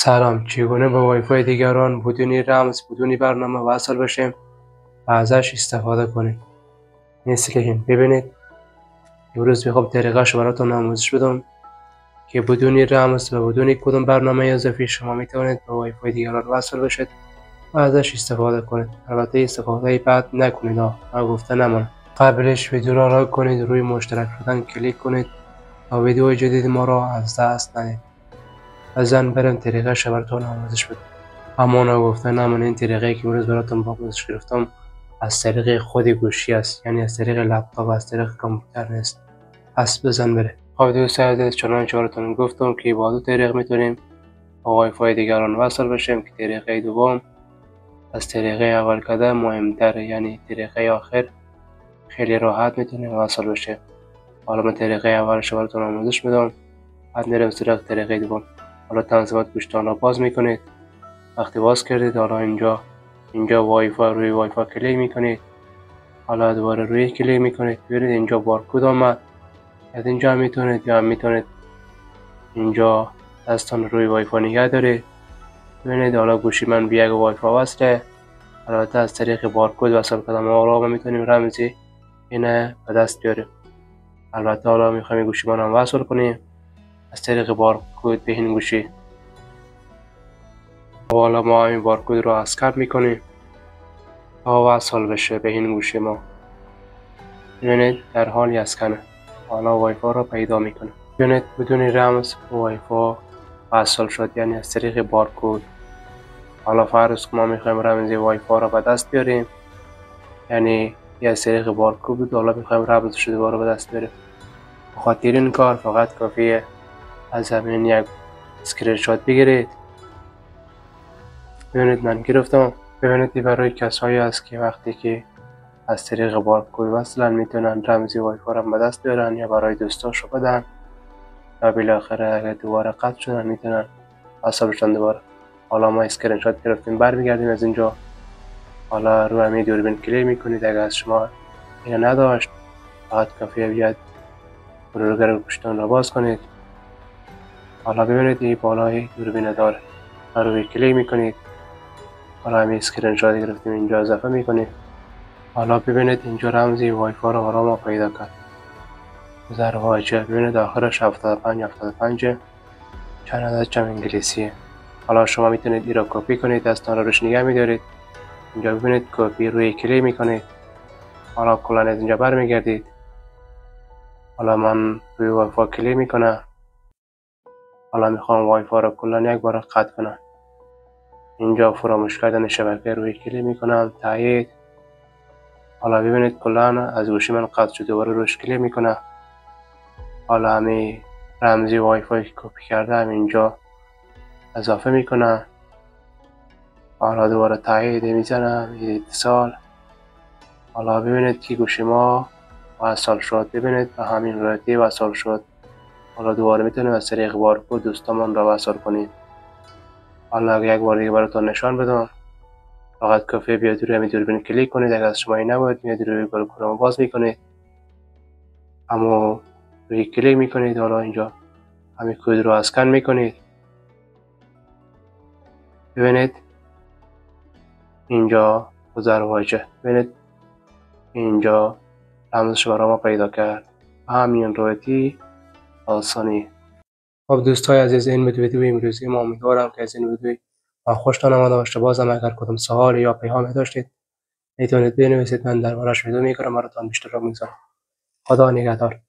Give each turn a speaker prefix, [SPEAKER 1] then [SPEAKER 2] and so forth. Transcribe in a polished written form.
[SPEAKER 1] سلام. چگونه با وای فای دیگران بدون رمز بدون برنامه وصل بشیم و ازش استفاده کنیم؟ نیست که ببینید امروز میخوام طریقش براتون آموزش بدم که بدون رمز و بدون کدوم برنامه اضافی شما میتونید با وای فای دیگران وصل بشید و ازش استفاده کنید. البته استفاده بد نکنید، گفته نمونه. قبلش ویدیو را لایک کنید، روی مشترک شدن کلیک کنید تا ویدیو جدید ما را از دست ندید. ازن برم طریقش براتون آموزش بدم. اما گفته نمونه این طریقه که امروز براتون با آموزش گرفتم از طریق خود گوشی است، یعنی از طریق لپتاپ، از طریق کامپیوتر نیست. پس بزن بره. خب دوست عزیز، چنانچه براتون گفتم که با دو طریق میتونیم با وای فای دیگران وصل بشیم که طریقه دوم از طریقه اول کده مهمتره، یعنی طریقه آخر خیلی راحت میتونیم وصل بشیم. حالا من طریقه اولش براتون آموزش میدم، بعد میریم سراغ طریقه دوم. حالا تنظیمات گوشتان را باز میکنید. وقتی باز کردید حالا اینجا وای فای، روی وای فای کلیک میکنید. حالا دوباره روی کلیک میکنید، ببینید اینجا بارکد آمد. از اینجا میتونید اینجا دستان روی وای فای نگه دارید. ببینید حالا گوشی من به یک وای فای وصله. البته از طریق بارکد وصل کردم. حالا ما میتونیم رمزی اینه به دست بیاریم. البته حالا میخوایم گوشی من هم وصل کنیم از طریق بارکد به این گوشی. حالا ما این بارکد رو اسکن میکنیم تا وصل بشه به این گوشی ما. ببینید در حال اسکنه. حالا وای فای رو پیدا میکنه. ببینید بدون رمز وای فای وصل شد، یعنی از طریق بارکد. حالا فرض ما میخوایم رمز وای فای رو به دست بیاریم، یعنی از طریق بارکد بود، حالا میخوایم رمزش رو دوباره به دست بیاریم. بخاطر این کار فقط کافیه از همین یک اسکرین شات بگیرید. ببینید من گرفتم. ببینید برای کسایی است که وقتی که از طریق بارکد وصلن میتونن رمزی وای فای را به دست بیارن یا برای دوستاشو بدن و بالاخره اگر دوباره قطع شدن میتونن وصل بشن دوباره. حالا ما اسکرین شات گرفتیم، برمیگردیم از اینجا. حالا روی همین دوربین کلیک میکنید. اگر از شما اینو نداشت فقط کافیه بیاد مرورگر گوشتان را باز کنید. حالا ببینید این بالای دوربین داره، روی کلیک میکنید. حالا همین اسکرین شات گرفتیم اینجا اضافه میکنید. حالا ببینید اینجا رمزی وای فای رو برای ما پیدا کرد. واژه ببینید آخرش 75 چند عدد چم انگلیسیه. حالا شما میتونید این را کپی کنید، دستان را روش نگه میدارید. اینجا ببینید کپی، روی کلیک میکنید. حالا کلا از اینجا برمیگردید. حالا من روی وای فای کلیک میکنم. حالا میخوام وای فای را کلا یک بار قطع کنم. اینجا فراموش کردن شبکه روی کلیک میکنم، تایید. حالا ببینید کلا از گوشی من قطع شد، دوباره روش کلیک میکنم. حالا همین رمزی وای فای که کپی کردم اینجا اضافه میکنم. حالا دوباره تایید میزنم، اتصال. حالا ببینید که گوشی ما وصل شد. ببینید به همین راحتی وصل شد. حالا دوباره میتونیم از طریق بارکد دوستمان را وصل کنیم. حالا اگر یک بار دیگه براتون نشان بدم، فقط کافیه بیاد روی همین دوربین کلیک کنید. اگر از شما این نباید میاد روی گلکن رو باز میکنید، اما روی کلیک میکنید. حالا اینجا همین کد رو اسکن میکنید. ببینید اینجا گذر واژه، ببینید اینجا رمزش برای ما پیدا کرد. همین راحتی آسانی. خب دوستای عزیز، این ویدیو امروزی ما امیدوارم که از این ویدیو خوشتان آمده باشه. بازم اگر کدام سوال یا پیامی داشتید میتونید بنویسید، من دربارش ویدیو میکنم براتون به اشتراک میذارم. خدا نگهدار.